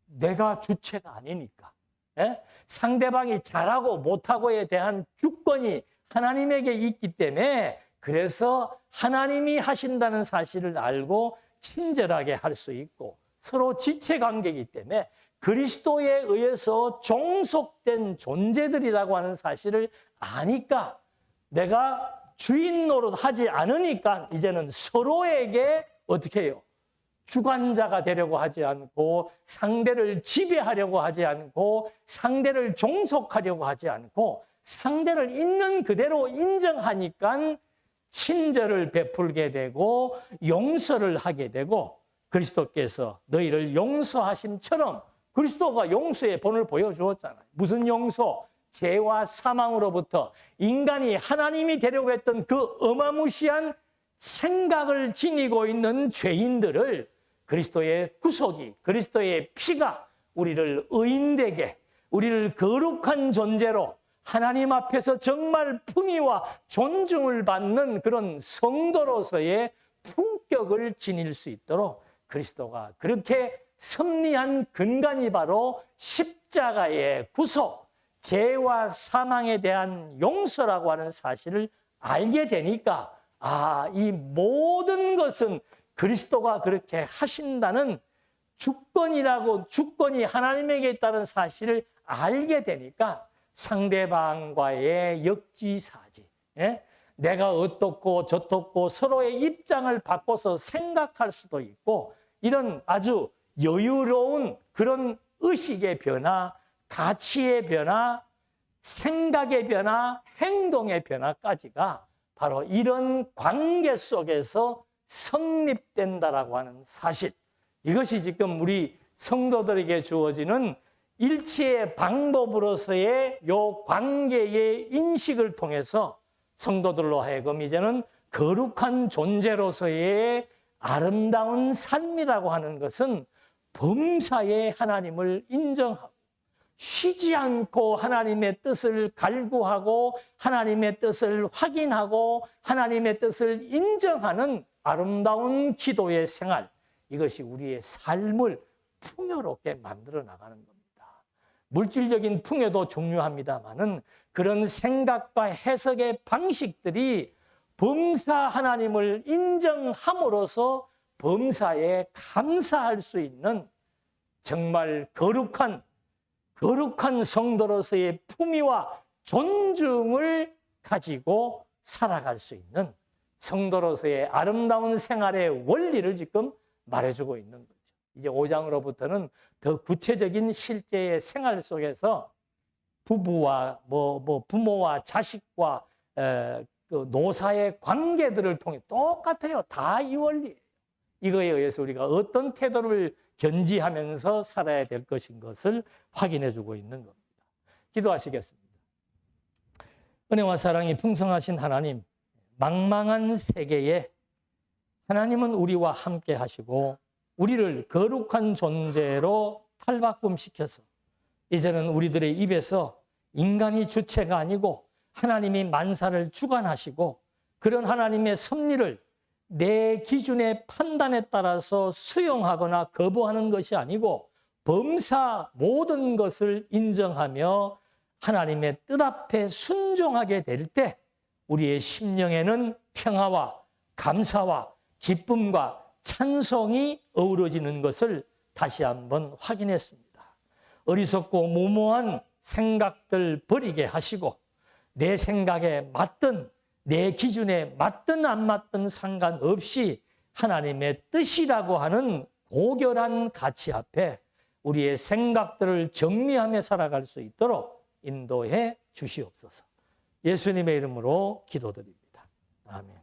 내가 주체가 아니니까. 예? 상대방이 잘하고 못하고에 대한 주권이 하나님에게 있기 때문에, 그래서 하나님이 하신다는 사실을 알고 친절하게 할 수 있고, 서로 지체관계이기 때문에 그리스도에 의해서 종속된 존재들이라고 하는 사실을 아니까, 내가 주인 노릇하지 않으니까 이제는 서로에게 어떻게 해요? 주관자가 되려고 하지 않고, 상대를 지배하려고 하지 않고, 상대를 종속하려고 하지 않고, 상대를 있는 그대로 인정하니까 친절을 베풀게 되고 용서를 하게 되고, 그리스도께서 너희를 용서하심처럼 그리스도가 용서의 본을 보여주었잖아요. 무슨 용서? 죄와 사망으로부터 인간이 하나님이 되려고 했던 그 어마무시한 생각을 지니고 있는 죄인들을 그리스도의 구속이, 그리스도의 피가 우리를 의인되게, 우리를 거룩한 존재로 하나님 앞에서 정말 품위와 존중을 받는 그런 성도로서의 품격을 지닐 수 있도록 그리스도가 그렇게 섭리한 근간이 바로 십자가의 구속, 죄와 사망에 대한 용서라고 하는 사실을 알게 되니까, 이 모든 것은 그리스도가 그렇게 하신다는 주권이 하나님에게 있다는 사실을 알게 되니까 상대방과의 역지사지, 내가 어떻고 저떻고 서로의 입장을 바꿔서 생각할 수도 있고, 이런 아주 여유로운 그런 의식의 변화, 가치의 변화, 생각의 변화, 행동의 변화까지가 바로 이런 관계 속에서 성립된다라고 하는 사실, 이것이 지금 우리 성도들에게 주어지는 일치의 방법으로서의 요 관계의 인식을 통해서 성도들로 하여금 이제는 거룩한 존재로서의 아름다운 삶이라고 하는 것은 범사에 하나님을 인정하고 쉬지 않고 하나님의 뜻을 갈구하고 하나님의 뜻을 확인하고 하나님의 뜻을 인정하는 아름다운 기도의 생활, 이것이 우리의 삶을 풍요롭게 만들어 나가는 겁니다. 물질적인 풍요도 중요합니다마는 그런 생각과 해석의 방식들이 범사 하나님을 인정함으로써 범사에 감사할 수 있는 정말 거룩한 성도로서의 품위와 존중을 가지고 살아갈 수 있는 성도로서의 아름다운 생활의 원리를 지금 말해주고 있는 거죠. 이제 5장으로부터는 더 구체적인 실제의 생활 속에서 부부와 부모와 자식과 그 노사의 관계들을 통해 똑같아요. 다 이 원리예요. 이거에 의해서 우리가 어떤 태도를 견지하면서 살아야 될 것인 것을 확인해 주고 있는 겁니다. 기도하시겠습니다. 은혜와 사랑이 풍성하신 하나님, 망망한 세계에 하나님은 우리와 함께 하시고 우리를 거룩한 존재로 탈바꿈시켜서 이제는 우리들의 입에서 인간이 주체가 아니고 하나님이 만사를 주관하시고 그런 하나님의 섭리를 내 기준의 판단에 따라서 수용하거나 거부하는 것이 아니고 범사 모든 것을 인정하며 하나님의 뜻 앞에 순종하게 될 때 우리의 심령에는 평화와 감사와 기쁨과 찬송이 어우러지는 것을 다시 한번 확인했습니다. 어리석고 무모한 생각들 버리게 하시고 내 생각에 맞든 내 기준에 맞든 안 맞든 상관없이 하나님의 뜻이라고 하는 고결한 가치 앞에 우리의 생각들을 정리하며 살아갈 수 있도록 인도해 주시옵소서. 예수님의 이름으로 기도드립니다. 아멘.